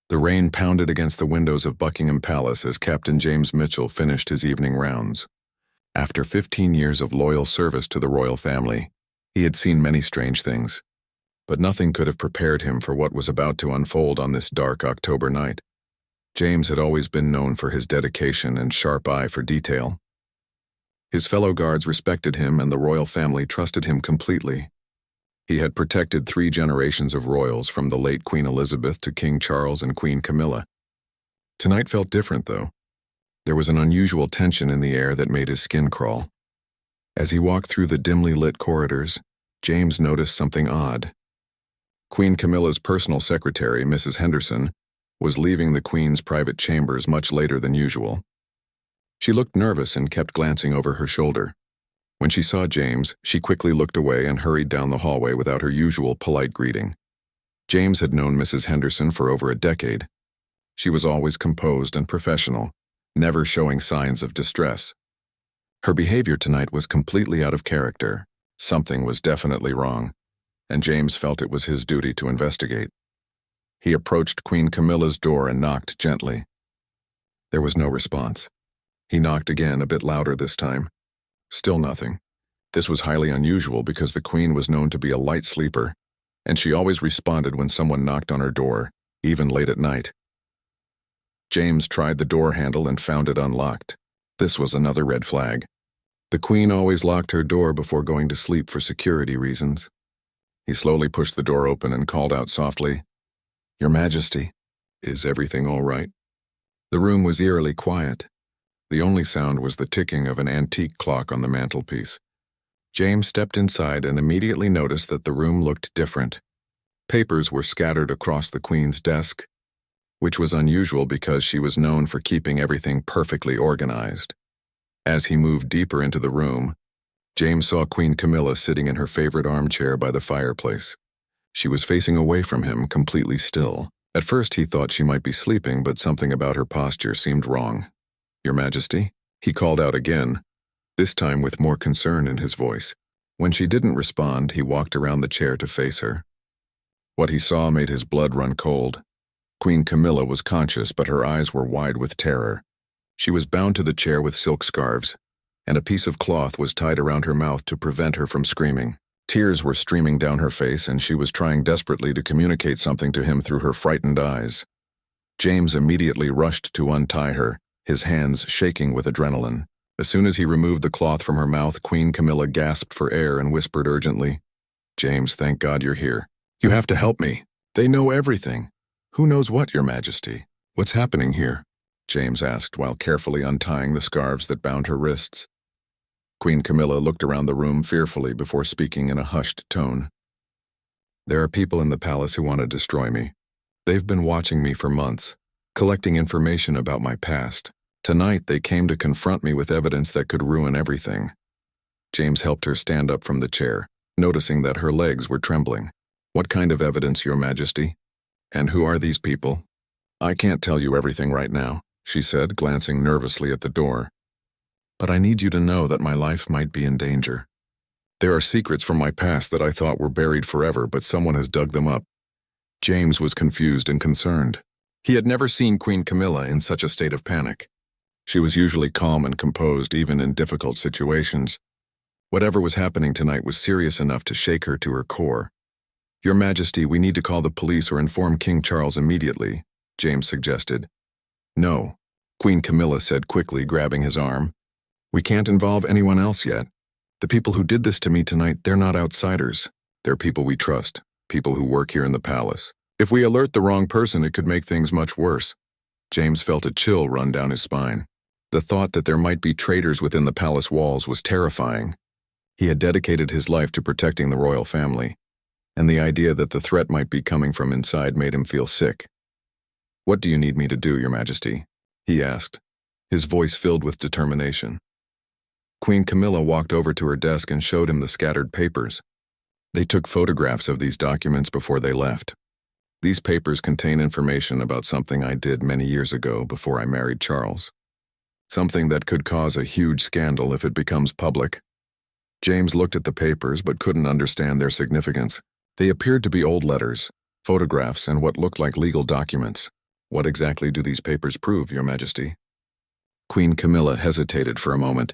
The rain pounded against the windows of Buckingham Palace as Captain James Mitchell finished his evening rounds. After 15 years of loyal service to the royal family, he had seen many strange things, but nothing could have prepared him for what was about to unfold on this dark October night. James had always been known for his dedication and sharp eye for detail. His fellow guards respected him and the royal family trusted him completely. He had protected 3 generations of royals from the late Queen Elizabeth to King Charles and Queen Camilla. Tonight felt different, though. There was an unusual tension in the air that made his skin crawl. As he walked through the dimly lit corridors, James noticed something odd. Queen Camilla's personal secretary, Mrs. Henderson, was leaving the Queen's private chambers much later than usual. She looked nervous and kept glancing over her shoulder. When she saw James, she quickly looked away and hurried down the hallway without her usual polite greeting. James had known Mrs. Henderson for over a decade. She was always composed and professional, never showing signs of distress. Her behavior tonight was completely out of character. Something was definitely wrong, and James felt it was his duty to investigate. He approached Queen Camilla's door and knocked gently. There was no response. He knocked again, a bit louder this time. Still nothing. This was highly unusual because the Queen was known to be a light sleeper, and she always responded when someone knocked on her door, even late at night. James tried the door handle and found it unlocked. This was another red flag. The Queen always locked her door before going to sleep for security reasons. He slowly pushed the door open and called out softly, "Your Majesty, is everything all right?" The room was eerily quiet. The only sound was the ticking of an antique clock on the mantelpiece. James stepped inside and immediately noticed that the room looked different. Papers were scattered across the Queen's desk, which was unusual because she was known for keeping everything perfectly organized. As he moved deeper into the room, James saw Queen Camilla sitting in her favorite armchair by the fireplace. She was facing away from him, completely still. At first he thought she might be sleeping, but something about her posture seemed wrong. "Your Majesty?" he called out again, this time with more concern in his voice. When she didn't respond, he walked around the chair to face her. What he saw made his blood run cold. Queen Camilla was conscious, but her eyes were wide with terror. She was bound to the chair with silk scarves, and a piece of cloth was tied around her mouth to prevent her from screaming. Tears were streaming down her face, and she was trying desperately to communicate something to him through her frightened eyes. James immediately rushed to untie her, his hands shaking with adrenaline. As soon as he removed the cloth from her mouth, Queen Camilla gasped for air and whispered urgently, "James, thank God you're here. You have to help me. They know everything." "Who knows what, Your Majesty? What's happening here?" James asked while carefully untying the scarves that bound her wrists. Queen Camilla looked around the room fearfully before speaking in a hushed tone. "There are people in the palace who want to destroy me. They've been watching me for months, collecting information about my past. Tonight they came to confront me with evidence that could ruin everything." James helped her stand up from the chair, noticing that her legs were trembling. "What kind of evidence, Your Majesty? And who are these people?" "I can't tell you everything right now," she said, glancing nervously at the door. "But I need you to know that my life might be in danger. There are secrets from my past that I thought were buried forever, but someone has dug them up." James was confused and concerned. He had never seen Queen Camilla in such a state of panic. She was usually calm and composed even in difficult situations. Whatever was happening tonight was serious enough to shake her to her core. "Your Majesty, we need to call the police or inform King Charles immediately," James suggested. "No," Queen Camilla said quickly, grabbing his arm. "We can't involve anyone else yet. The people who did this to me tonight, they're not outsiders. They're people we trust, people who work here in the palace. If we alert the wrong person, it could make things much worse." James felt a chill run down his spine. The thought that there might be traitors within the palace walls was terrifying. He had dedicated his life to protecting the royal family, and the idea that the threat might be coming from inside made him feel sick. "What do you need me to do, Your Majesty?" he asked, his voice filled with determination. Queen Camilla walked over to her desk and showed him the scattered papers. They took photographs of these documents before they left. "These papers contain information about something I did many years ago before I married Charles. Something that could cause a huge scandal if it becomes public." James looked at the papers but couldn't understand their significance. They appeared to be old letters, photographs, and what looked like legal documents. What exactly do these papers prove, Your Majesty? Queen Camilla hesitated for a moment,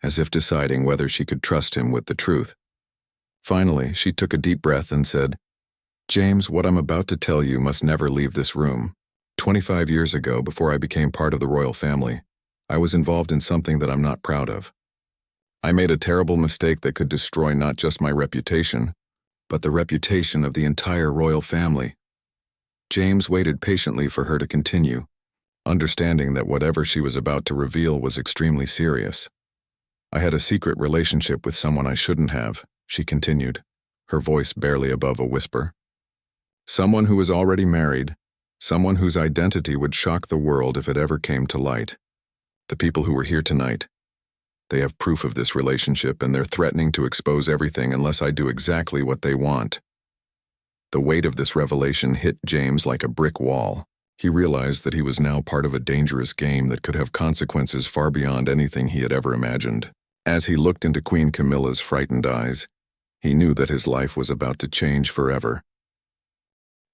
as if deciding whether she could trust him with the truth. Finally, she took a deep breath and said, James, what I'm about to tell you must never leave this room. 25 years ago, before I became part of the royal family, I was involved in something that I'm not proud of. I made a terrible mistake that could destroy not just my reputation, but the reputation of the entire royal family. James waited patiently for her to continue, understanding that whatever she was about to reveal was extremely serious. I had a secret relationship with someone I shouldn't have, she continued, her voice barely above a whisper. Someone who was already married, someone whose identity would shock the world if it ever came to light. The people who were here tonight, they have proof of this relationship and they're threatening to expose everything unless I do exactly what they want. The weight of this revelation hit James like a brick wall. He realized that he was now part of a dangerous game that could have consequences far beyond anything he had ever imagined. As he looked into Queen Camilla's frightened eyes, he knew that his life was about to change forever.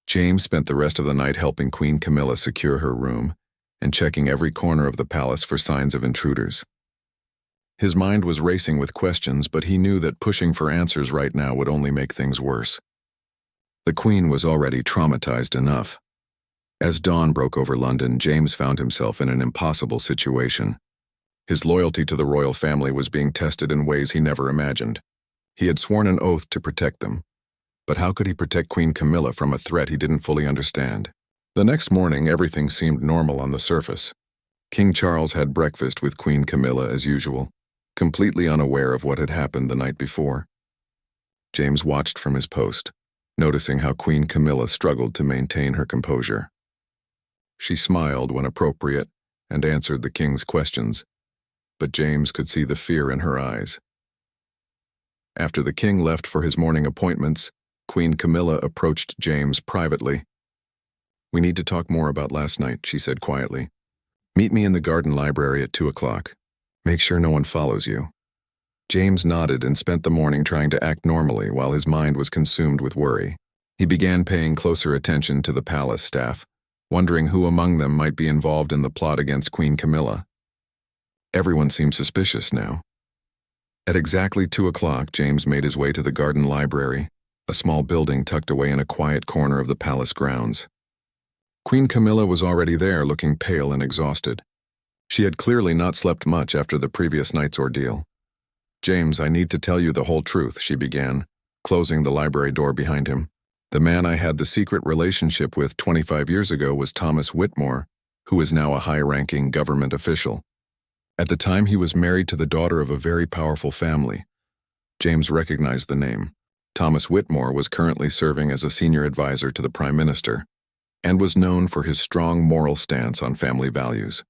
James spent the rest of the night helping Queen Camilla secure her room and checking every corner of the palace for signs of intruders. His mind was racing with questions, but he knew that pushing for answers right now would only make things worse. The Queen was already traumatized enough. As dawn broke over London, James found himself in an impossible situation. His loyalty to the royal family was being tested in ways he never imagined. He had sworn an oath to protect them, but how could he protect Queen Camilla from a threat he didn't fully understand? The next morning, everything seemed normal on the surface. King Charles had breakfast with Queen Camilla as usual, completely unaware of what had happened the night before. James watched from his post, noticing how Queen Camilla struggled to maintain her composure. She smiled when appropriate and answered the king's questions, but James could see the fear in her eyes. After the king left for his morning appointments, Queen Camilla approached James privately. "We need to talk more about last night," she said quietly. "Meet me in the garden library at 2 o'clock. Make sure no one follows you." James nodded and spent the morning trying to act normally while his mind was consumed with worry. He began paying closer attention to the palace staff, wondering who among them might be involved in the plot against Queen Camilla. Everyone seemed suspicious now. At exactly 2 o'clock, James made his way to the garden library, a small building tucked away in a quiet corner of the palace grounds. Queen Camilla was already there, looking pale and exhausted. She had clearly not slept much after the previous night's ordeal. "James, I need to tell you the whole truth," she began, closing the library door behind him. "The man I had the secret relationship with 25 years ago was Thomas Whitmore, who is now a high-ranking government official. At the time, he was married to the daughter of a very powerful family." James recognized the name. Thomas Whitmore was currently serving as a senior advisor to the Prime Minister, and was known for his strong moral stance on family values.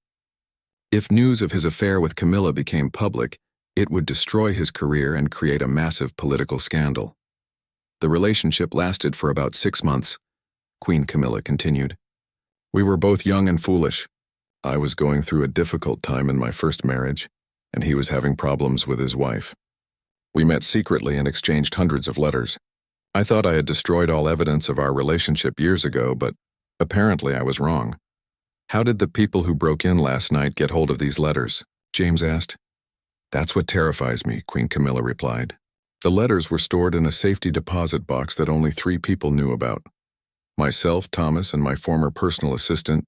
If news of his affair with Camilla became public, it would destroy his career and create a massive political scandal. The relationship lasted for about 6 months, Queen Camilla continued. "We were both young and foolish. I was going through a difficult time in my first marriage, and he was having problems with his wife. We met secretly and exchanged hundreds of letters. I thought I had destroyed all evidence of our relationship years ago, but apparently I was wrong." "How did the people who broke in last night get hold of these letters?" James asked. "That's what terrifies me," Queen Camilla replied. "The letters were stored in a safety deposit box that only 3 people knew about. Myself, Thomas, and my former personal assistant,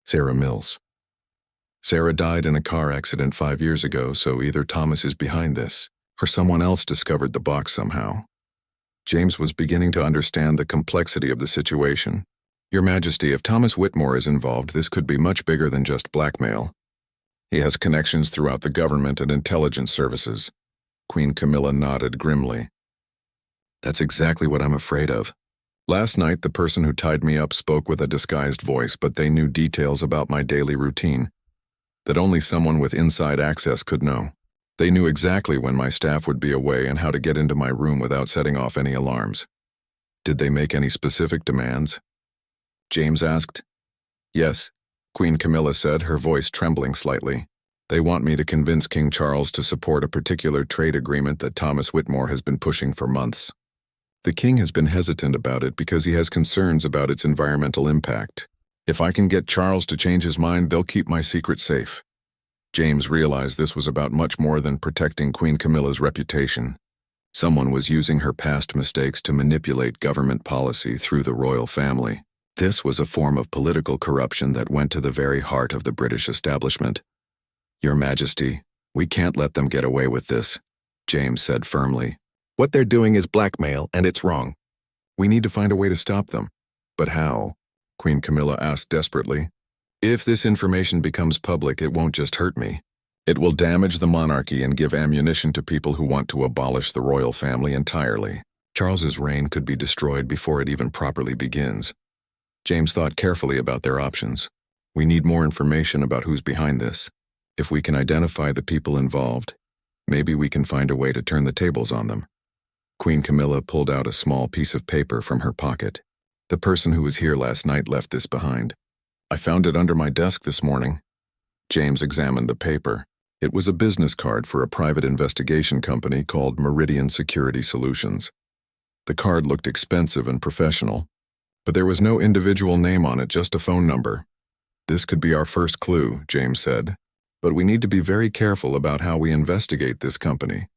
Sarah Mills. Sarah died in a car accident 5 years ago, so either Thomas is behind this, or someone else discovered the box somehow." James was beginning to understand the complexity of the situation. "Your Majesty, if Thomas Whitmore is involved, this could be much bigger than just blackmail. He has connections throughout the government and intelligence services." Queen Camilla nodded grimly. "That's exactly what I'm afraid of. Last night, the person who tied me up spoke with a disguised voice, but they knew details about my daily routine that only someone with inside access could know. They knew exactly when my staff would be away and how to get into my room without setting off any alarms." "Did they make any specific demands?" James asked. "Yes," Queen Camilla said, her voice trembling slightly. "They want me to convince King Charles to support a particular trade agreement that Thomas Whitmore has been pushing for months. The king has been hesitant about it because he has concerns about its environmental impact. If I can get Charles to change his mind, they'll keep my secret safe. James realized this was about much more than protecting Queen Camilla's reputation. Someone was using her past mistakes to manipulate government policy through the royal family. This was a form of political corruption that went to the very heart of the British establishment. Your Majesty, we can't let them get away with this, James said firmly. What they're doing is blackmail, and it's wrong. We need to find a way to stop them. But how? Queen Camilla asked desperately. If this information becomes public, it won't just hurt me. It will damage the monarchy and give ammunition to people who want to abolish the royal family entirely. Charles's reign could be destroyed before it even properly begins. James thought carefully about their options. We need more information about who's behind this. If we can identify the people involved, maybe we can find a way to turn the tables on them. Queen Camilla pulled out a small piece of paper from her pocket. The person who was here last night left this behind. I found it under my desk this morning. James examined the paper. It was a business card for a private investigation company called Meridian Security Solutions. The card looked expensive and professional, but there was no individual name on it, just a phone number. This could be our first clue, James said, but we need to be very careful about how we investigate this company.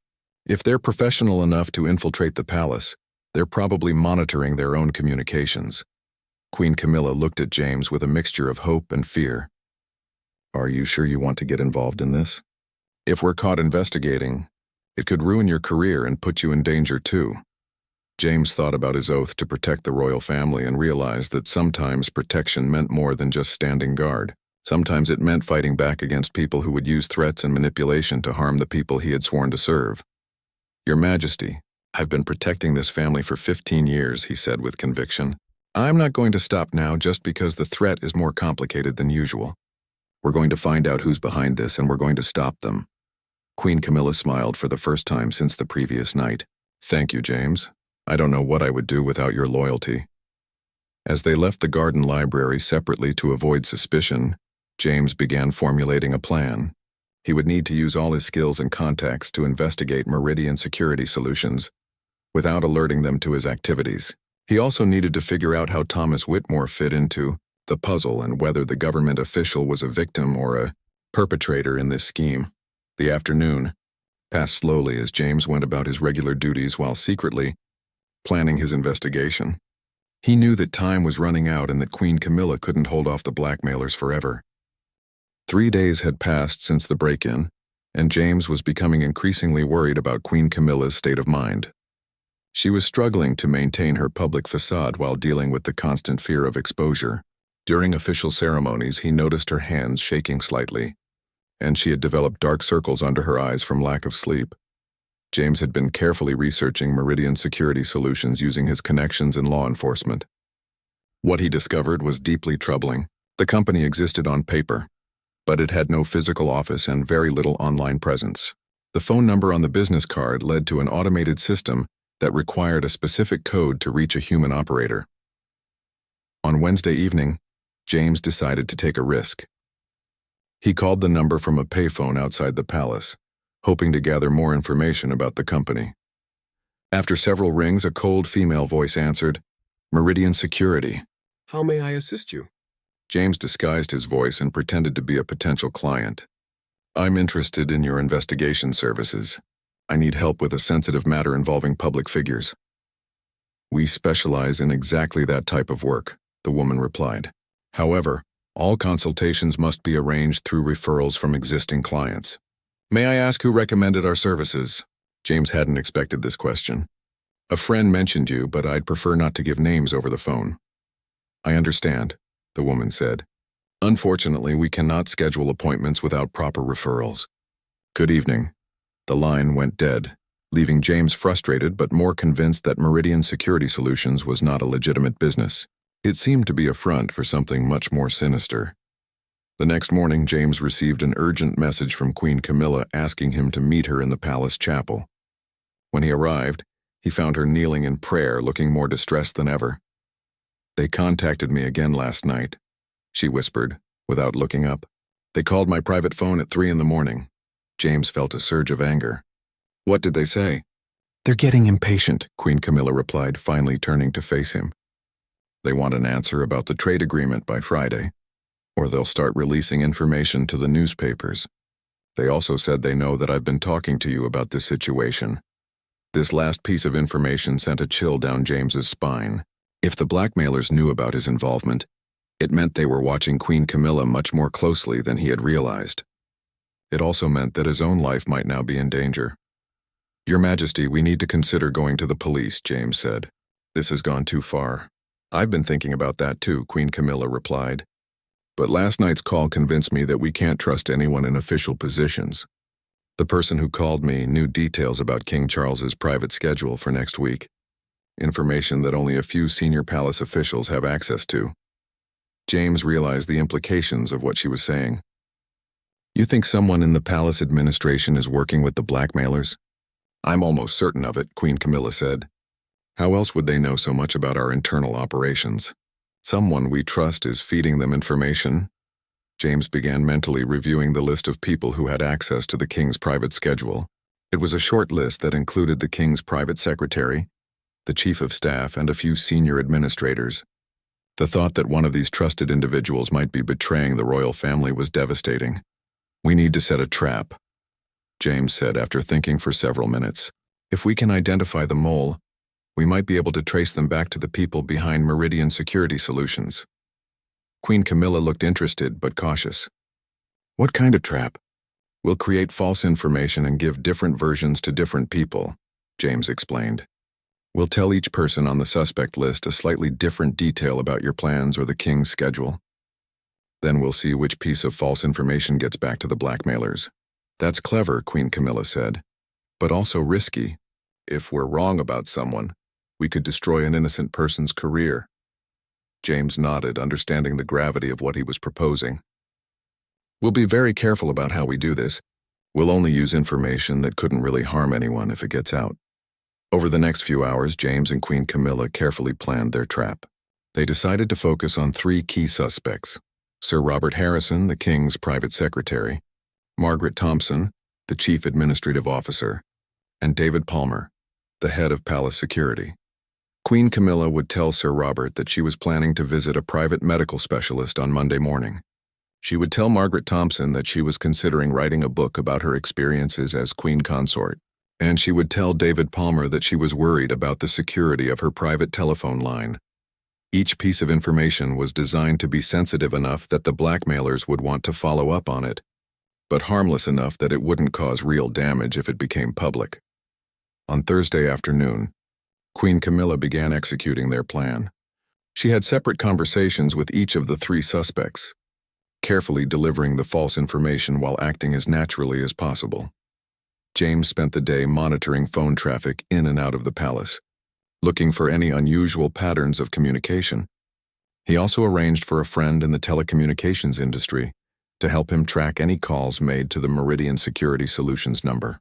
If they're professional enough to infiltrate the palace, they're probably monitoring their own communications. Queen Camilla looked at James with a mixture of hope and fear. Are you sure you want to get involved in this? If we're caught investigating, it could ruin your career and put you in danger too. James thought about his oath to protect the royal family and realized that sometimes protection meant more than just standing guard. Sometimes it meant fighting back against people who would use threats and manipulation to harm the people he had sworn to serve. Your Majesty, I've been protecting this family for 15 years, he said with conviction. I'm not going to stop now just because the threat is more complicated than usual. We're going to find out who's behind this and we're going to stop them. Queen Camilla smiled for the first time since the previous night. Thank you, James. I don't know what I would do without your loyalty. As they left the garden library separately to avoid suspicion, James began formulating a plan. He would need to use all his skills and contacts to investigate Meridian Security Solutions without alerting them to his activities. He also needed to figure out how Thomas Whitmore fit into the puzzle and whether the government official was a victim or a perpetrator in this scheme. The afternoon passed slowly as James went about his regular duties while secretly planning his investigation. He knew that time was running out and that Queen Camilla couldn't hold off the blackmailers forever. 3 days had passed since the break-in, and James was becoming increasingly worried about Queen Camilla's state of mind. She was struggling to maintain her public facade while dealing with the constant fear of exposure. During official ceremonies, he noticed her hands shaking slightly, and she had developed dark circles under her eyes from lack of sleep. James had been carefully researching Meridian Security Solutions using his connections in law enforcement. What he discovered was deeply troubling. The company existed on paper, but it had no physical office and very little online presence. The phone number on the business card led to an automated system that required a specific code to reach a human operator. On Wednesday evening, James decided to take a risk. He called the number from a payphone outside the palace, hoping to gather more information about the company. After several rings, a cold female voice answered, "Meridian Security. How may I assist you?" James disguised his voice and pretended to be a potential client. "I'm interested in your investigation services. I need help with a sensitive matter involving public figures." "We specialize in exactly that type of work," the woman replied. "However, all consultations must be arranged through referrals from existing clients." "May I ask who recommended our services?" James hadn't expected this question. "A friend mentioned you, but I'd prefer not to give names over the phone." "I understand," the woman said. "Unfortunately, we cannot schedule appointments without proper referrals." "Good evening." The line went dead, leaving James frustrated but more convinced that Meridian Security Solutions was not a legitimate business. It seemed to be a front for something much more sinister. The next morning, James received an urgent message from Queen Camilla asking him to meet her in the palace chapel. When he arrived, he found her kneeling in prayer, looking more distressed than ever. "They contacted me again last night," she whispered, without looking up. "They called my private phone at 3 a.m. James felt a surge of anger. "What did they say?" "They're getting impatient," Queen Camilla replied, finally turning to face him. They want an answer about the trade agreement by Friday, or they'll start releasing information to the newspapers. They also said they know that I've been talking to you about this situation. This last piece of information sent a chill down James's spine. If the blackmailers knew about his involvement, it meant they were watching Queen Camilla much more closely than he had realized. It also meant that his own life might now be in danger. Your Majesty, we need to consider going to the police, James said. This has gone too far. I've been thinking about that too, Queen Camilla replied. But last night's call convinced me that we can't trust anyone in official positions. The person who called me knew details about King Charles's private schedule for next week, information that only a few senior palace officials have access to. James realized the implications of what she was saying. You think someone in the palace administration is working with the blackmailers? I'm almost certain of it, Queen Camilla said. How else would they know so much about our internal operations? Someone we trust is feeding them information. James began mentally reviewing the list of people who had access to the king's private schedule. It was a short list that included the king's private secretary, the chief of staff, and a few senior administrators. The thought that one of these trusted individuals might be betraying the royal family was devastating. We need to set a trap, James said after thinking for several minutes. If we can identify the mole, we might be able to trace them back to the people behind Meridian Security Solutions. Queen Camilla looked interested but cautious. What kind of trap? We'll create false information and give different versions to different people, James explained. We'll tell each person on the suspect list a slightly different detail about your plans or the king's schedule. Then we'll see which piece of false information gets back to the blackmailers. That's clever, Queen Camilla said, but also risky. If we're wrong about someone, we could destroy an innocent person's career. James nodded, understanding the gravity of what he was proposing. We'll be very careful about how we do this. We'll only use information that couldn't really harm anyone if it gets out. Over the next few hours, James and Queen Camilla carefully planned their trap. They decided to focus on 3 key suspects: Sir Robert Harrison, the king's private secretary, Margaret Thompson, the chief administrative officer, and David Palmer, the head of palace security. Queen Camilla would tell Sir Robert that she was planning to visit a private medical specialist on Monday morning. She would tell Margaret Thompson that she was considering writing a book about her experiences as queen consort. And she would tell David Palmer that she was worried about the security of her private telephone line. Each piece of information was designed to be sensitive enough that the blackmailers would want to follow up on it, but harmless enough that it wouldn't cause real damage if it became public. On Thursday afternoon, Queen Camilla began executing their plan. She had separate conversations with each of the 3 suspects, carefully delivering the false information while acting as naturally as possible. James spent the day monitoring phone traffic in and out of the palace, looking for any unusual patterns of communication. He also arranged for a friend in the telecommunications industry to help him track any calls made to the Meridian Security Solutions number.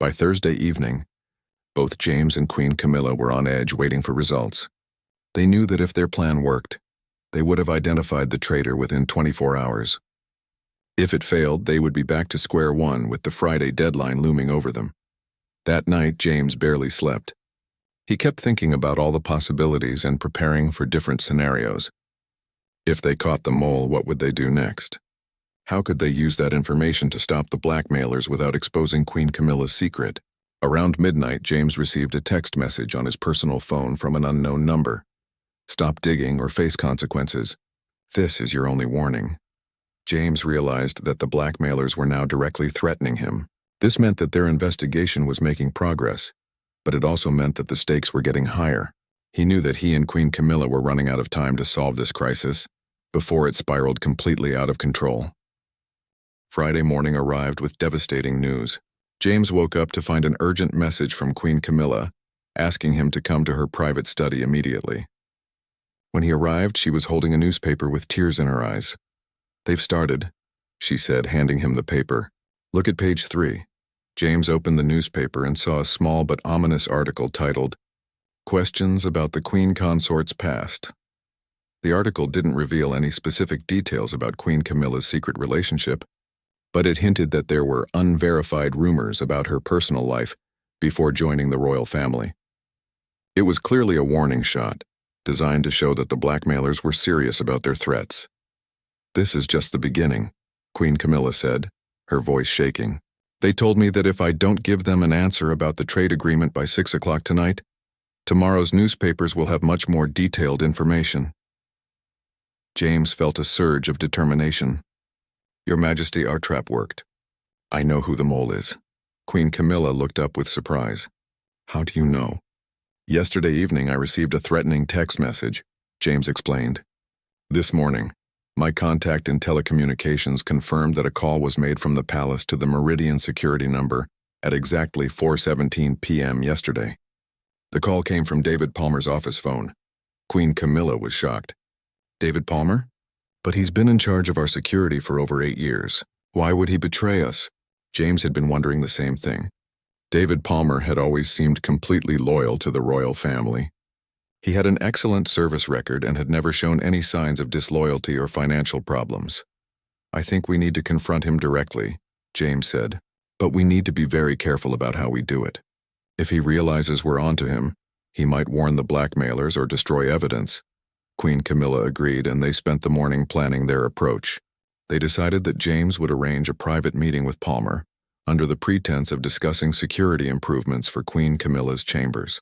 By Thursday evening, both James and Queen Camilla were on edge waiting for results. They knew that if their plan worked, they would have identified the traitor within 24 hours. If it failed, they would be back to square one with the Friday deadline looming over them. That night, James barely slept. He kept thinking about all the possibilities and preparing for different scenarios. If they caught the mole, what would they do next? How could they use that information to stop the blackmailers without exposing Queen Camilla's secret? Around midnight, James received a text message on his personal phone from an unknown number. Stop digging or face consequences. This is your only warning. James realized that the blackmailers were now directly threatening him. This meant that their investigation was making progress, but it also meant that the stakes were getting higher. He knew that he and Queen Camilla were running out of time to solve this crisis before it spiraled completely out of control. Friday morning arrived with devastating news. James woke up to find an urgent message from Queen Camilla, asking him to come to her private study immediately. When he arrived, she was holding a newspaper with tears in her eyes. "They've started," she said, handing him the paper. "Look at page 3. James opened the newspaper and saw a small but ominous article titled, "Questions about the Queen Consort's Past." The article didn't reveal any specific details about Queen Camilla's secret relationship, but it hinted that there were unverified rumors about her personal life before joining the royal family. It was clearly a warning shot. designed to show that the blackmailers were serious about their threats. "This is just the beginning," Queen Camilla said, her voice shaking. "They told me that if I don't give them an answer about the trade agreement by 6 o'clock tonight, tomorrow's newspapers will have much more detailed information." James felt a surge of determination. "Your Majesty, our trap worked. I know who the mole is." Queen Camilla looked up with surprise. "How do you know?" "Yesterday evening I received a threatening text message," James explained. "This morning, my contact in telecommunications confirmed that a call was made from the palace to the Meridian security number at exactly 4:17 p.m. yesterday. The call came from David Palmer's office phone." Queen Camilla was shocked. "David Palmer? But he's been in charge of our security for over 8 years. Why would he betray us?" James had been wondering the same thing. David Palmer had always seemed completely loyal to the royal family. He had an excellent service record and had never shown any signs of disloyalty or financial problems. "I think we need to confront him directly," James said. "But we need to be very careful about how we do it. If he realizes we're onto him, he might warn the blackmailers or destroy evidence." Queen Camilla agreed, and they spent the morning planning their approach. They decided that James would arrange a private meeting with Palmer, under the pretense of discussing security improvements for Queen Camilla's chambers.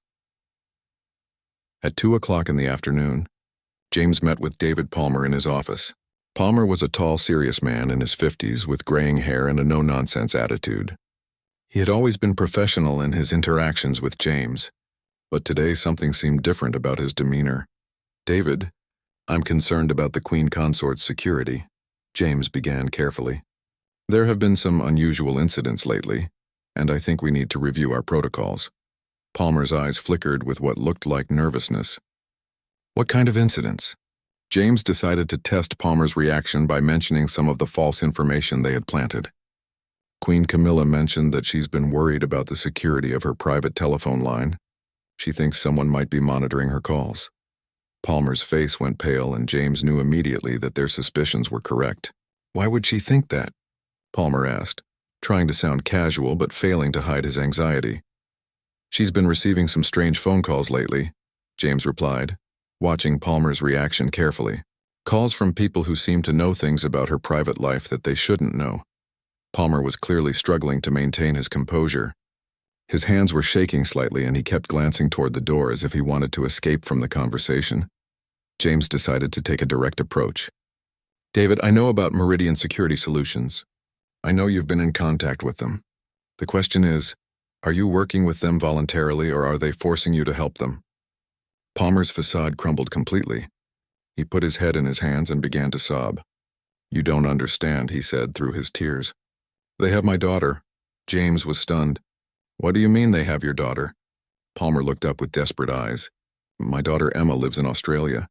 At 2 o'clock in the afternoon, James met with David Palmer in his office. Palmer was a tall, serious man in his 50s with graying hair and a no-nonsense attitude. He had always been professional in his interactions with James, but today something seemed different about his demeanor. "David, I'm concerned about the Queen Consort's security," James began carefully. "There have been some unusual incidents lately, and I think we need to review our protocols." Palmer's eyes flickered with what looked like nervousness. "What kind of incidents?" James decided to test Palmer's reaction by mentioning some of the false information they had planted. Queen Camilla mentioned that she's been worried about the security of her private telephone line. She thinks someone might be monitoring her calls. Palmer's face went pale, and James knew immediately that their suspicions were correct. "Why would she think that?" Palmer asked, trying to sound casual but failing to hide his anxiety. "She's been receiving some strange phone calls lately," James replied, watching Palmer's reaction carefully. "Calls from people who seem to know things about her private life that they shouldn't know." Palmer was clearly struggling to maintain his composure. His hands were shaking slightly, and he kept glancing toward the door as if he wanted to escape from the conversation. James decided to take a direct approach. "David, I know about Meridian Security Solutions. I know you've been in contact with them. The question is, are you working with them voluntarily, or are they forcing you to help them?" Palmer's facade crumbled completely. He put his head in his hands and began to sob. "You don't understand," he said through his tears. "They have my daughter." James was stunned. "What do you mean they have your daughter?" Palmer looked up with desperate eyes. "My daughter Emma lives in Australia.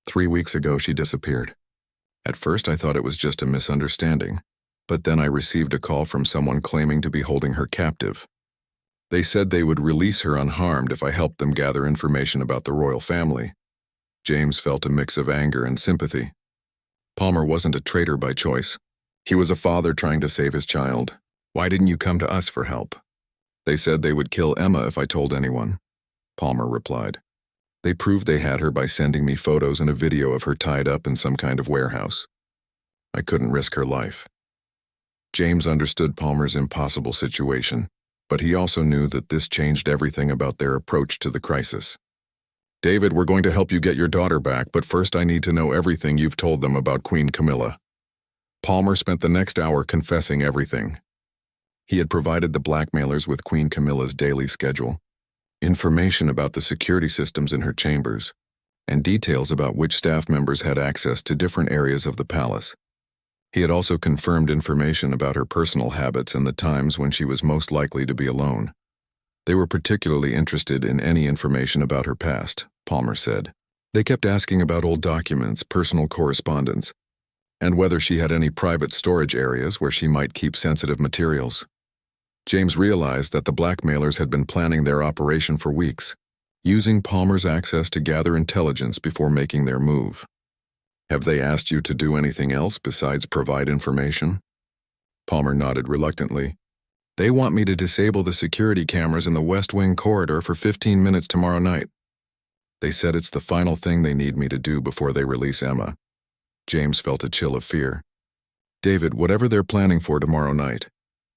3 weeks ago she disappeared. At first I thought it was just a misunderstanding, but then I received a call from someone claiming to be holding her captive. They said they would release her unharmed if I helped them gather information about the royal family." James felt a mix of anger and sympathy. Palmer wasn't a traitor by choice. He was a father trying to save his child. "Why didn't you come to us for help?" "They said they would kill Emma if I told anyone," Palmer replied. "They proved they had her by sending me photos and a video of her tied up in some kind of warehouse. I couldn't risk her life." James understood Palmer's impossible situation, but he also knew that this changed everything about their approach to the crisis. "David, we're going to help you get your daughter back, but first I need to know everything you've told them about Queen Camilla." Palmer spent the next hour confessing everything. He had provided the blackmailers with Queen Camilla's daily schedule, information about the security systems in her chambers, and details about which staff members had access to different areas of the palace. He had also confirmed information about her personal habits and the times when she was most likely to be alone. They were particularly interested in any information about her past, Palmer said. They kept asking about old documents, personal correspondence, and whether she had any private storage areas where she might keep sensitive materials. James realized that the blackmailers had been planning their operation for weeks, using Palmer's access to gather intelligence before making their move. "Have they asked you to do anything else besides provide information?" Palmer nodded reluctantly. "They want me to disable the security cameras in the West Wing corridor for 15 minutes tomorrow night." They said it's the final thing they need me to do before they release Emma. James felt a chill of fear. David, whatever they're planning for tomorrow night,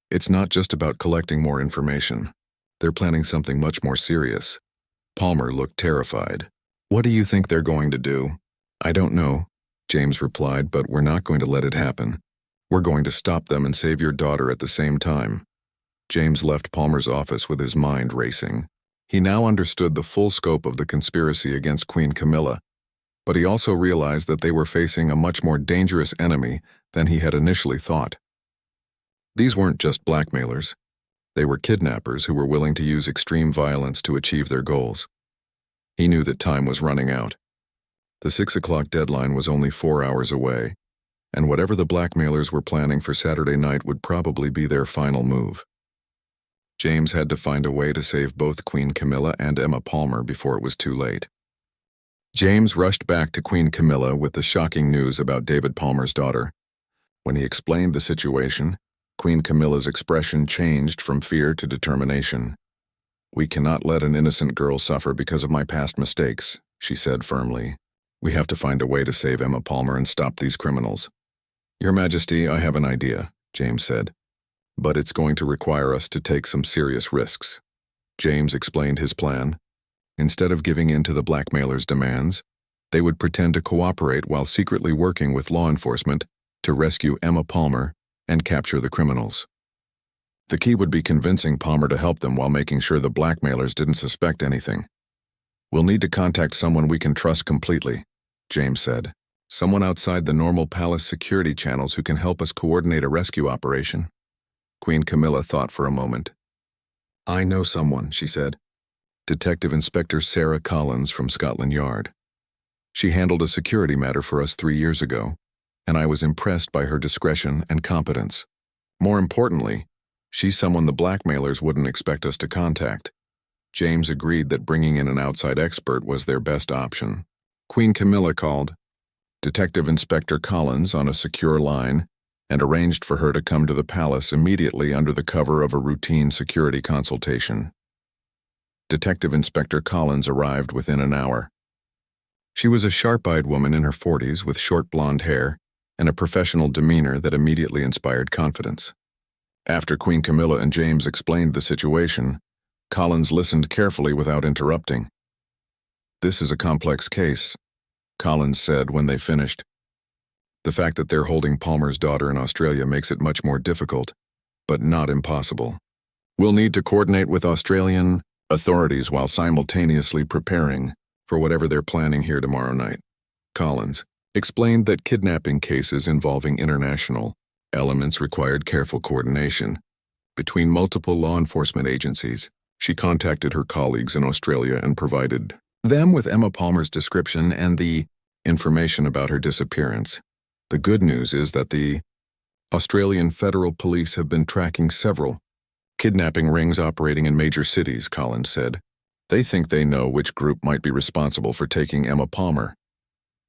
it's not just about collecting more information. They're planning something much more serious. Palmer looked terrified. What do you think they're going to do? I don't know, James replied, but we're not going to let it happen. We're going to stop them and save your daughter at the same time. James left Palmer's office with his mind racing. He now understood the full scope of the conspiracy against Queen Camilla, but he also realized that they were facing a much more dangerous enemy than he had initially thought. These weren't just blackmailers. They were kidnappers who were willing to use extreme violence to achieve their goals. He knew that time was running out. The 6 o'clock deadline was only 4 hours away, and whatever the blackmailers were planning for Saturday night would probably be their final move. James had to find a way to save both Queen Camilla and Emma Palmer before it was too late. James rushed back to Queen Camilla with the shocking news about David Palmer's daughter. When he explained the situation, Queen Camilla's expression changed from fear to determination. "We cannot let an innocent girl suffer because of my past mistakes," she said firmly. "We have to find a way to save Emma Palmer and stop these criminals." "Your Majesty, I have an idea," James said. "But it's going to require us to take some serious risks." James explained his plan. Instead of giving in to the blackmailers' demands, they would pretend to cooperate while secretly working with law enforcement to rescue Emma Palmer and capture the criminals. The key would be convincing Palmer to help them while making sure the blackmailers didn't suspect anything. "We'll need to contact someone we can trust completely," James said. "Someone outside the normal palace security channels who can help us coordinate a rescue operation." Queen Camilla thought for a moment. "I know someone," she said. "Detective Inspector Sarah Collins from Scotland Yard. She handled a security matter for us 3 years ago, and I was impressed by her discretion and competence. More importantly, she's someone the blackmailers wouldn't expect us to contact." James agreed that bringing in an outside expert was their best option. Queen Camilla called Detective Inspector Collins on a secure line and arranged for her to come to the palace immediately under the cover of a routine security consultation. Detective Inspector Collins arrived within an hour. She was a sharp-eyed woman in her 40s with short blonde hair and a professional demeanor that immediately inspired confidence. After Queen Camilla and James explained the situation, Collins listened carefully without interrupting. "This is a complex case," Collins said when they finished. "The fact that they're holding Palmer's daughter in Australia makes it much more difficult, but not impossible. We'll need to coordinate with Australian authorities while simultaneously preparing for whatever they're planning here tomorrow night." Collins explained that kidnapping cases involving international elements required careful coordination between multiple law enforcement agencies. She contacted her colleagues in Australia and provided them with Emma Palmer's description and the information about her disappearance. "The good news is that the Australian Federal Police have been tracking several kidnapping rings operating in major cities," Collins said. "They think they know which group might be responsible for taking Emma Palmer."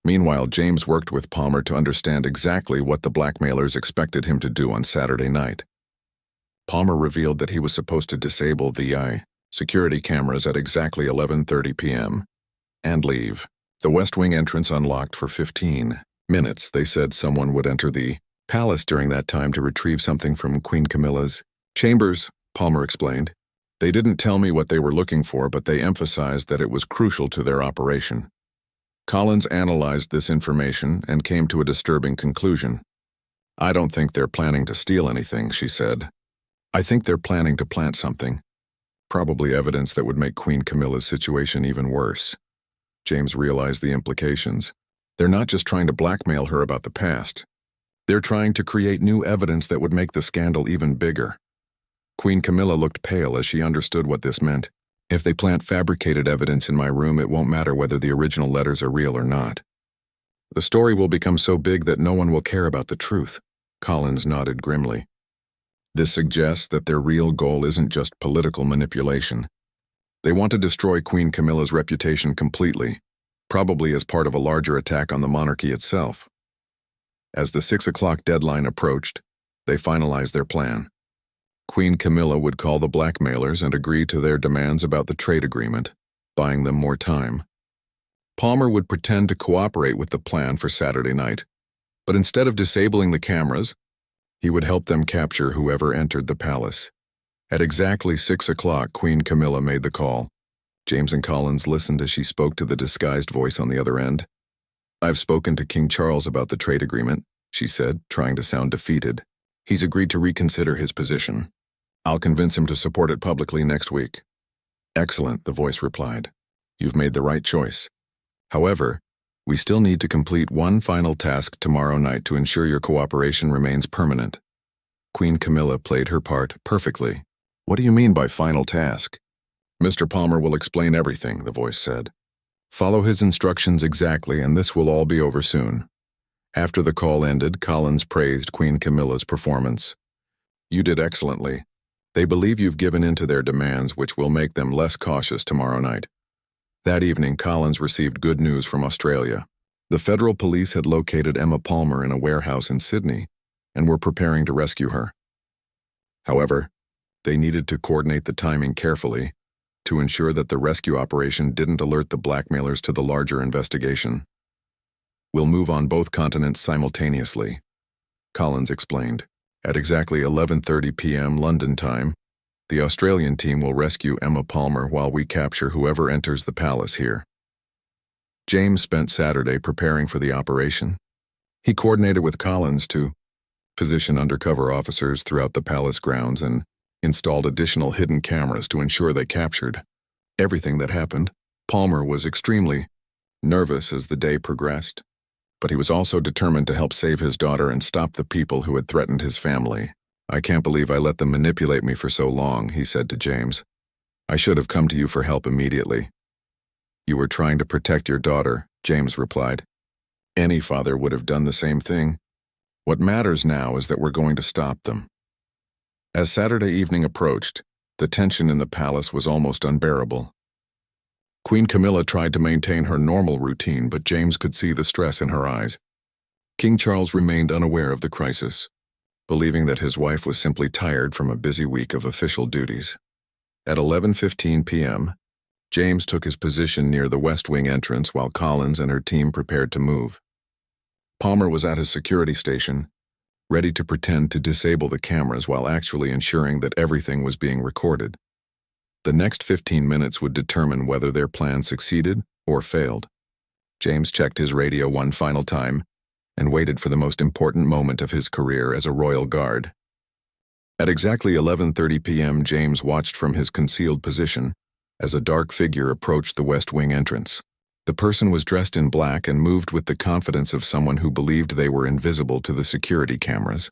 Meanwhile, James worked with Palmer to understand exactly what the blackmailers expected him to do on Saturday night. Palmer revealed that he was supposed to disable the security cameras at exactly 11:30 p.m. and leave the West Wing entrance unlocked for 15 minutes. They said someone would enter the palace during that time to retrieve something from Queen Camilla's chambers, Palmer explained. "They didn't tell me what they were looking for, but they emphasized that it was crucial to their operation." Collins analyzed this information and came to a disturbing conclusion. "I don't think they're planning to steal anything," she said. "I think they're planning to plant something. Probably evidence that would make Queen Camilla's situation even worse." James realized the implications. They're not just trying to blackmail her about the past. They're trying to create new evidence that would make the scandal even bigger. Queen Camilla looked pale as she understood what this meant. "If they plant fabricated evidence in my room, it won't matter whether the original letters are real or not. The story will become so big that no one will care about the truth." Collins nodded grimly. "This suggests that their real goal isn't just political manipulation. They want to destroy Queen Camilla's reputation completely, probably as part of a larger attack on the monarchy itself." As the 6 o'clock deadline approached, they finalized their plan. Queen Camilla would call the blackmailers and agree to their demands about the trade agreement, buying them more time. Palmer would pretend to cooperate with the plan for Saturday night, but instead of disabling the cameras, he would help them capture whoever entered the palace. At exactly 6 o'clock, Queen Camilla made the call. James and Collins listened as she spoke to the disguised voice on the other end. "I've spoken to King Charles about the trade agreement," she said, trying to sound defeated. "He's agreed to reconsider his position. I'll convince him to support it publicly next week." "Excellent," the voice replied. "You've made the right choice. However, we still need to complete one final task tomorrow night to ensure your cooperation remains permanent." Queen Camilla played her part perfectly. "What do you mean by final task?" "Mr. Palmer will explain everything," the voice said. "Follow his instructions exactly, and this will all be over soon." After the call ended, Collins praised Queen Camilla's performance. "You did excellently. They believe you've given in to their demands, which will make them less cautious tomorrow night." That evening, Collins received good news from Australia. The federal police had located Emma Palmer in a warehouse in Sydney and were preparing to rescue her. However, they needed to coordinate the timing carefully to ensure that the rescue operation didn't alert the blackmailers to the larger investigation. "We'll move on both continents simultaneously," Collins explained. "At exactly 11:30 p.m. London time, the Australian team will rescue Emma Palmer while we capture whoever enters the palace here." James spent Saturday preparing for the operation. He coordinated with Collins to position undercover officers throughout the palace grounds and installed additional hidden cameras to ensure they captured everything that happened. Palmer was extremely nervous as the day progressed, but he was also determined to help save his daughter and stop the people who had threatened his family. "I can't believe I let them manipulate me for so long," he said to James. "I should have come to you for help immediately." "You were trying to protect your daughter," James replied. "Any father would have done the same thing. What matters now is that we're going to stop them." As Saturday evening approached, the tension in the palace was almost unbearable. Queen Camilla tried to maintain her normal routine, but James could see the stress in her eyes. King Charles remained unaware of the crisis, believing that his wife was simply tired from a busy week of official duties. At 11:15 p.m., James took his position near the West Wing entrance while Collins and her team prepared to move. Palmer was at his security station, ready to pretend to disable the cameras while actually ensuring that everything was being recorded. The next 15 minutes would determine whether their plan succeeded or failed. James checked his radio one final time and waited for the most important moment of his career as a royal guard. At exactly 11:30 p.m., James watched from his concealed position as a dark figure approached the West Wing entrance. The person was dressed in black and moved with the confidence of someone who believed they were invisible to the security cameras.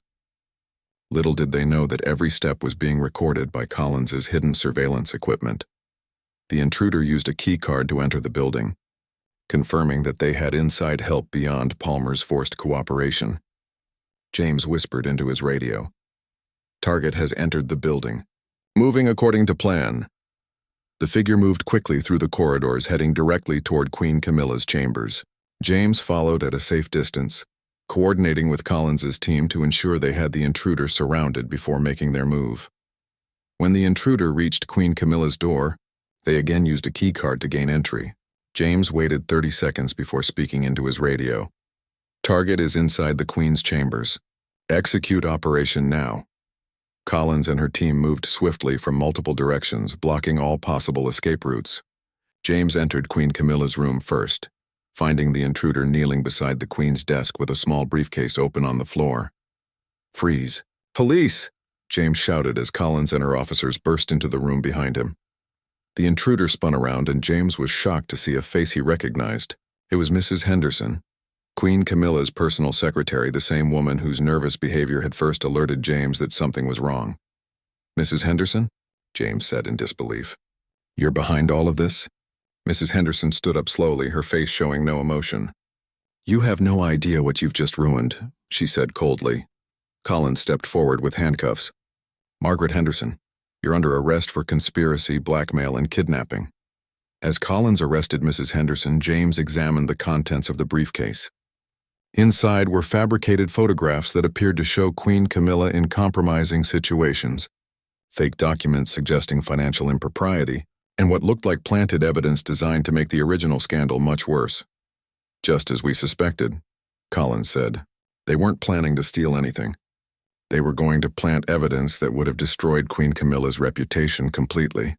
Little did they know that every step was being recorded by Collins's hidden surveillance equipment. The intruder used a key card to enter the building, confirming that they had inside help beyond Palmer's forced cooperation. James whispered into his radio, "Target has entered the building. Moving according to plan." The figure moved quickly through the corridors, heading directly toward Queen Camilla's chambers. James followed at a safe distance, coordinating with Collins's team to ensure they had the intruder surrounded before making their move. When the intruder reached Queen Camilla's door, they again used a key card to gain entry. James waited 30 seconds before speaking into his radio. "Target is inside the Queen's chambers. Execute operation now." Collins and her team moved swiftly from multiple directions, blocking all possible escape routes. James entered Queen Camilla's room first, finding the intruder kneeling beside the Queen's desk with a small briefcase open on the floor. "Freeze! Police!" James shouted as Collins and her officers burst into the room behind him. The intruder spun around, and James was shocked to see a face he recognized. It was Mrs. Henderson, Queen Camilla's personal secretary, the same woman whose nervous behavior had first alerted James that something was wrong. "Mrs. Henderson?" James said in disbelief. "You're behind all of this?" Mrs. Henderson stood up slowly, her face showing no emotion. "You have no idea what you've just ruined," she said coldly. Collins stepped forward with handcuffs. "Margaret Henderson, you're under arrest for conspiracy, blackmail, and kidnapping." As Collins arrested Mrs. Henderson, James examined the contents of the briefcase. Inside were fabricated photographs that appeared to show Queen Camilla in compromising situations, fake documents suggesting financial impropriety, and what looked like planted evidence designed to make the original scandal much worse. Just as we suspected, Collins said. They weren't planning to steal anything. They were going to plant evidence that would have destroyed Queen Camilla's reputation completely.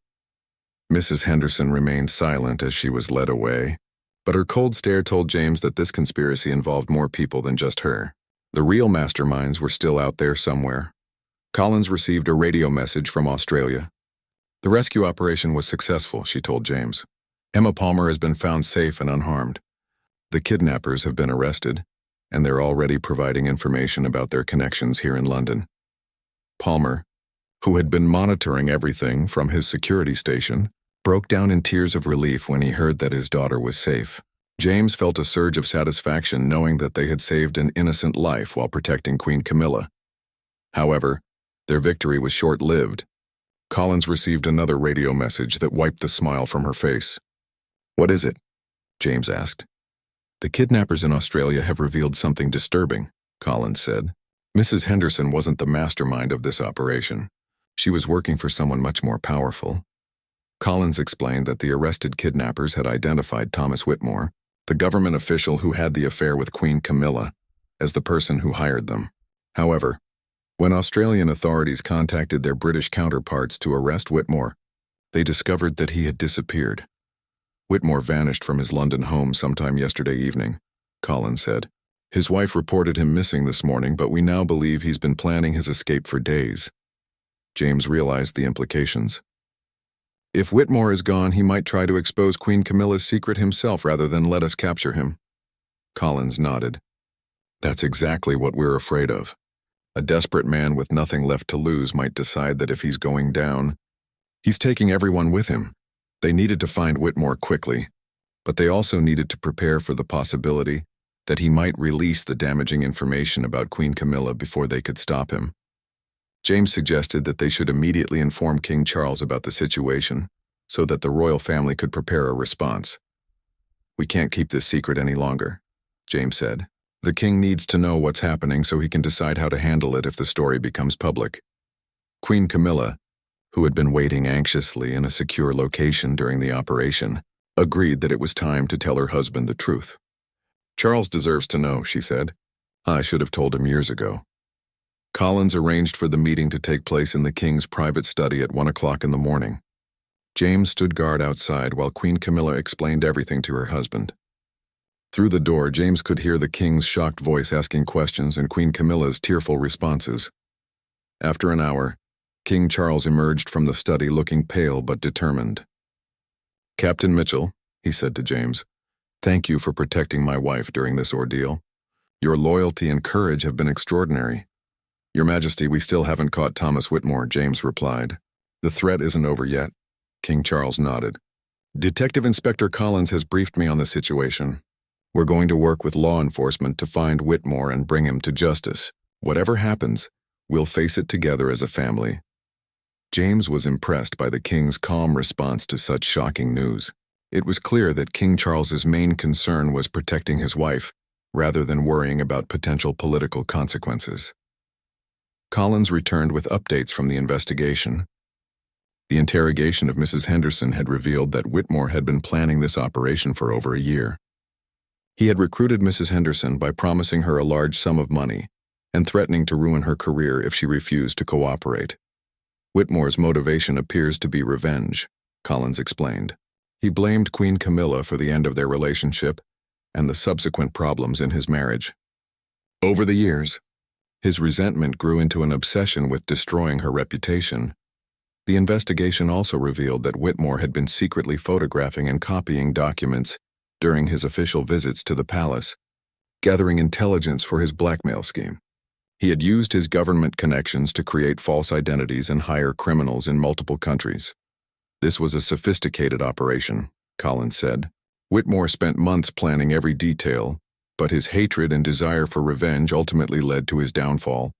Mrs. Henderson remained silent as she was led away, but her cold stare told James that this conspiracy involved more people than just her. The real masterminds were still out there somewhere. Collins received a radio message from Australia. The rescue operation was successful, she told James. Emma Palmer has been found safe and unharmed. The kidnappers have been arrested, and they're already providing information about their connections here in London. Palmer, who had been monitoring everything from his security station, broke down in tears of relief when he heard that his daughter was safe. James felt a surge of satisfaction knowing that they had saved an innocent life while protecting Queen Camilla. However, their victory was short-lived. Collins received another radio message that wiped the smile from her face. "What is it?" James asked. "The kidnappers in Australia have revealed something disturbing," Collins said. Mrs. Henderson wasn't the mastermind of this operation. She was working for someone much more powerful. Collins explained that the arrested kidnappers had identified Thomas Whitmore, the government official who had the affair with Queen Camilla, as the person who hired them. However, when Australian authorities contacted their British counterparts to arrest Whitmore, they discovered that he had disappeared. Whitmore vanished from his London home sometime yesterday evening, Collins said. His wife reported him missing this morning, but we now believe he's been planning his escape for days. James realized the implications. If Whitmore is gone, he might try to expose Queen Camilla's secret himself rather than let us capture him. Collins nodded. That's exactly what we're afraid of. A desperate man with nothing left to lose might decide that if he's going down, he's taking everyone with him. They needed to find Whitmore quickly, but they also needed to prepare for the possibility that he might release the damaging information about Queen Camilla before they could stop him. James suggested that they should immediately inform King Charles about the situation so that the royal family could prepare a response. We can't keep this secret any longer, James said. The king needs to know what's happening so he can decide how to handle it if the story becomes public. Queen Camilla, who had been waiting anxiously in a secure location during the operation, agreed that it was time to tell her husband the truth. Charles deserves to know, she said. I should have told him years ago. Collins arranged for the meeting to take place in the king's private study at 1 o'clock in the morning. James stood guard outside while Queen Camilla explained everything to her husband. Through the door, James could hear the king's shocked voice asking questions and Queen Camilla's tearful responses. After an hour, King Charles emerged from the study looking pale but determined. Captain Mitchell, he said to James, thank you for protecting my wife during this ordeal. Your loyalty and courage have been extraordinary. Your Majesty, we still haven't caught Thomas Whitmore, James replied. The threat isn't over yet. King Charles nodded. Detective Inspector Collins has briefed me on the situation. We're going to work with law enforcement to find Whitmore and bring him to justice. Whatever happens, we'll face it together as a family. James was impressed by the king's calm response to such shocking news. It was clear that King Charles's main concern was protecting his wife, rather than worrying about potential political consequences. Collins returned with updates from the investigation. The interrogation of Mrs. Henderson had revealed that Whitmore had been planning this operation for over a year. He had recruited Mrs. Henderson by promising her a large sum of money and threatening to ruin her career if she refused to cooperate. Whitmore's motivation appears to be revenge, Collins explained. He blamed Queen Camilla for the end of their relationship and the subsequent problems in his marriage. Over the years, his resentment grew into an obsession with destroying her reputation. The investigation also revealed that Whitmore had been secretly photographing and copying documents during his official visits to the palace, gathering intelligence for his blackmail scheme. He had used his government connections to create false identities and hire criminals in multiple countries. This was a sophisticated operation, Collins said. Whitmore spent months planning every detail, but his hatred and desire for revenge ultimately led to his downfall.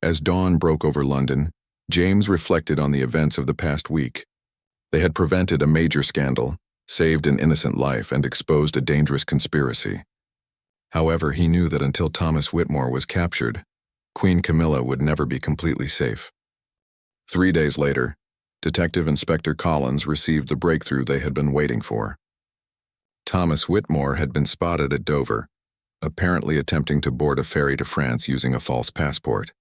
As dawn broke over London, James reflected on the events of the past week. They had prevented a major scandal, saved an innocent life, and exposed a dangerous conspiracy. However, he knew that until Thomas Whitmore was captured, Queen Camilla would never be completely safe. 3 days later, Detective Inspector Collins received the breakthrough they had been waiting for. Thomas Whitmore had been spotted at Dover, apparently attempting to board a ferry to France using a false passport.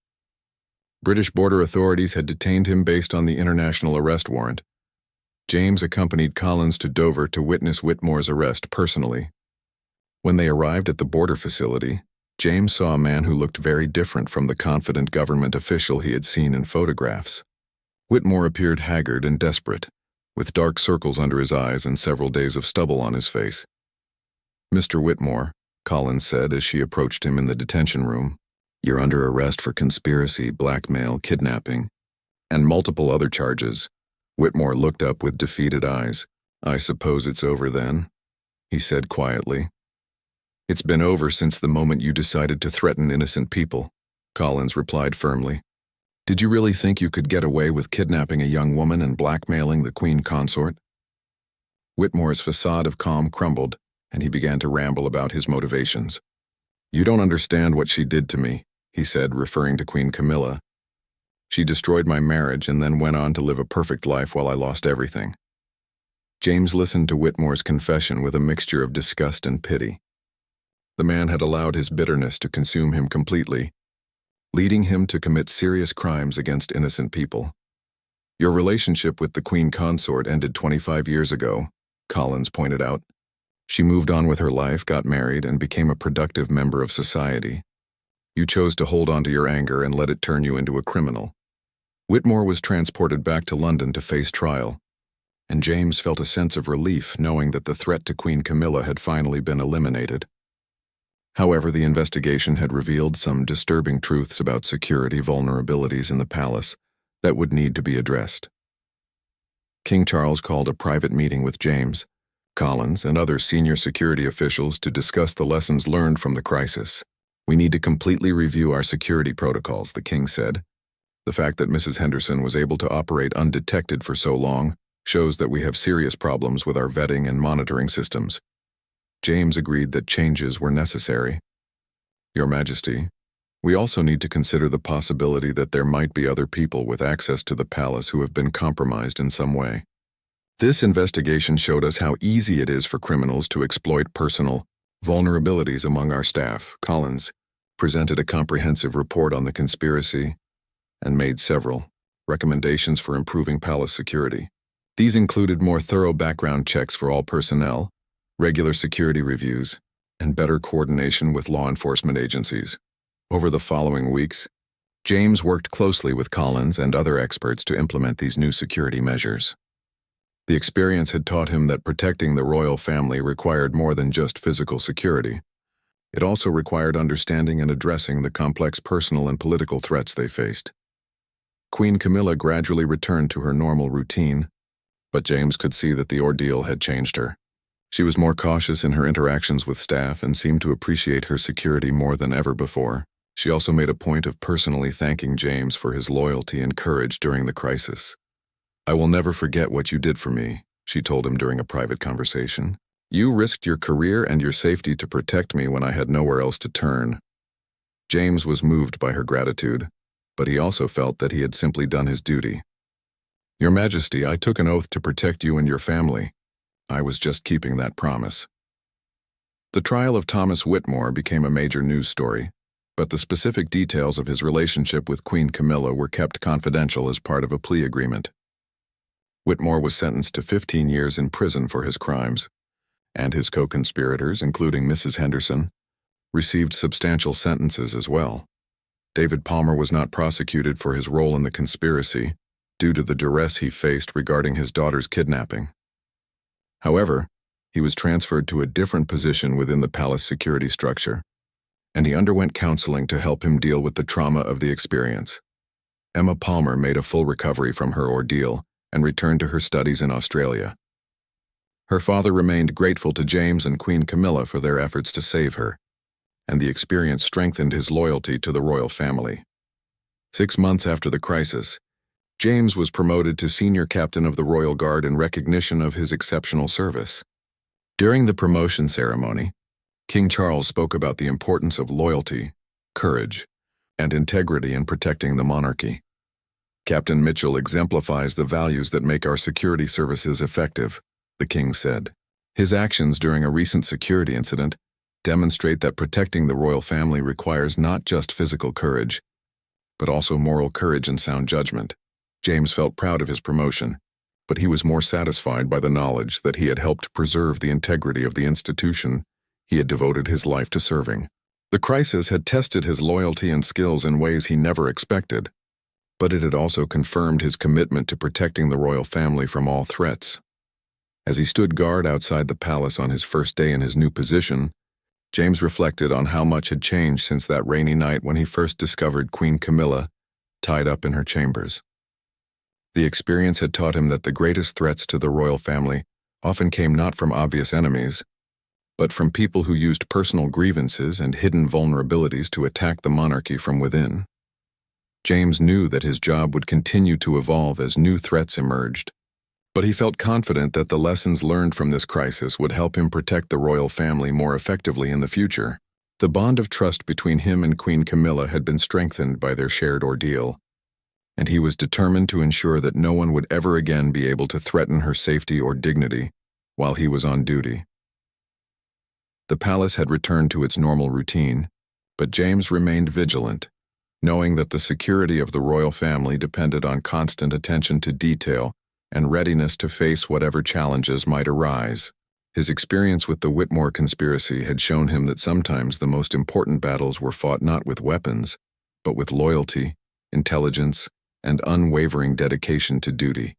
British border authorities had detained him based on the international arrest warrant. James accompanied Collins to Dover to witness Whitmore's arrest personally. When they arrived at the border facility, James saw a man who looked very different from the confident government official he had seen in photographs. Whitmore appeared haggard and desperate, with dark circles under his eyes and several days of stubble on his face. "Mr. Whitmore," Collins said as she approached him in the detention room, "you're under arrest for conspiracy, blackmail, kidnapping, and multiple other charges." Whitmore looked up with defeated eyes. "I suppose it's over then?" he said quietly. "It's been over since the moment you decided to threaten innocent people," Collins replied firmly. "Did you really think you could get away with kidnapping a young woman and blackmailing the Queen Consort?" Whitmore's facade of calm crumbled, and he began to ramble about his motivations. "You don't understand what she did to me," he said, referring to Queen Camilla. "She destroyed my marriage and then went on to live a perfect life while I lost everything." James listened to Whitmore's confession with a mixture of disgust and pity. The man had allowed his bitterness to consume him completely, leading him to commit serious crimes against innocent people. "Your relationship with the Queen Consort ended 25 years ago," Collins pointed out. "She moved on with her life, got married, and became a productive member of society. You chose to hold on to your anger and let it turn you into a criminal." Whitmore was transported back to London to face trial, and James felt a sense of relief knowing that the threat to Queen Camilla had finally been eliminated. However, the investigation had revealed some disturbing truths about security vulnerabilities in the palace that would need to be addressed. King Charles called a private meeting with James, Collins, and other senior security officials to discuss the lessons learned from the crisis. "We need to completely review our security protocols," the king said. "The fact that Mrs. Henderson was able to operate undetected for so long shows that we have serious problems with our vetting and monitoring systems." James agreed that changes were necessary. "Your Majesty, we also need to consider the possibility that there might be other people with access to the palace who have been compromised in some way. This investigation showed us how easy it is for criminals to exploit personal vulnerabilities among our staff." Collins presented a comprehensive report on the conspiracy and made several recommendations for improving palace security. These included more thorough background checks for all personnel, regular security reviews, and better coordination with law enforcement agencies. Over the following weeks, James worked closely with Collins and other experts to implement these new security measures. The experience had taught him that protecting the royal family required more than just physical security. It also required understanding and addressing the complex personal and political threats they faced. Queen Camilla gradually returned to her normal routine, but James could see that the ordeal had changed her. She was more cautious in her interactions with staff and seemed to appreciate her security more than ever before. She also made a point of personally thanking James for his loyalty and courage during the crisis. "I will never forget what you did for me," she told him during a private conversation. "You risked your career and your safety to protect me when I had nowhere else to turn." James was moved by her gratitude, but he also felt that he had simply done his duty. "Your Majesty, I took an oath to protect you and your family. I was just keeping that promise." The trial of Thomas Whitmore became a major news story, but the specific details of his relationship with Queen Camilla were kept confidential as part of a plea agreement. Whitmore was sentenced to 15 years in prison for his crimes, and his co-conspirators, including Mrs. Henderson, received substantial sentences as well. David Palmer was not prosecuted for his role in the conspiracy due to the duress he faced regarding his daughter's kidnapping. However, he was transferred to a different position within the palace security structure, and he underwent counseling to help him deal with the trauma of the experience. Emma Palmer made a full recovery from her ordeal and returned to her studies in Australia. Her father remained grateful to James and Queen Camilla for their efforts to save her, and the experience strengthened his loyalty to the royal family. 6 months after the crisis, James was promoted to senior captain of the Royal Guard in recognition of his exceptional service. During the promotion ceremony, King Charles spoke about the importance of loyalty, courage, and integrity in protecting the monarchy. "Captain Mitchell exemplifies the values that make our security services effective," the king said. His actions during a recent security incident demonstrate that protecting the royal family requires not just physical courage, but also moral courage and sound judgment. James felt proud of his promotion, but he was more satisfied by the knowledge that he had helped preserve the integrity of the institution he had devoted his life to serving. The crisis had tested his loyalty and skills in ways he never expected, but it had also confirmed his commitment to protecting the royal family from all threats. As he stood guard outside the palace on his first day in his new position, James reflected on how much had changed since that rainy night when he first discovered Queen Camilla tied up in her chambers. The experience had taught him that the greatest threats to the royal family often came not from obvious enemies, but from people who used personal grievances and hidden vulnerabilities to attack the monarchy from within. James knew that his job would continue to evolve as new threats emerged, but he felt confident that the lessons learned from this crisis would help him protect the royal family more effectively in the future. The bond of trust between him and Queen Camilla had been strengthened by their shared ordeal, and he was determined to ensure that no one would ever again be able to threaten her safety or dignity while he was on duty. The palace had returned to its normal routine, but James remained vigilant, knowing that the security of the royal family depended on constant attention to detail and readiness to face whatever challenges might arise. His experience with the Whitmore conspiracy had shown him that sometimes the most important battles were fought not with weapons, but with loyalty, intelligence, and unwavering dedication to duty.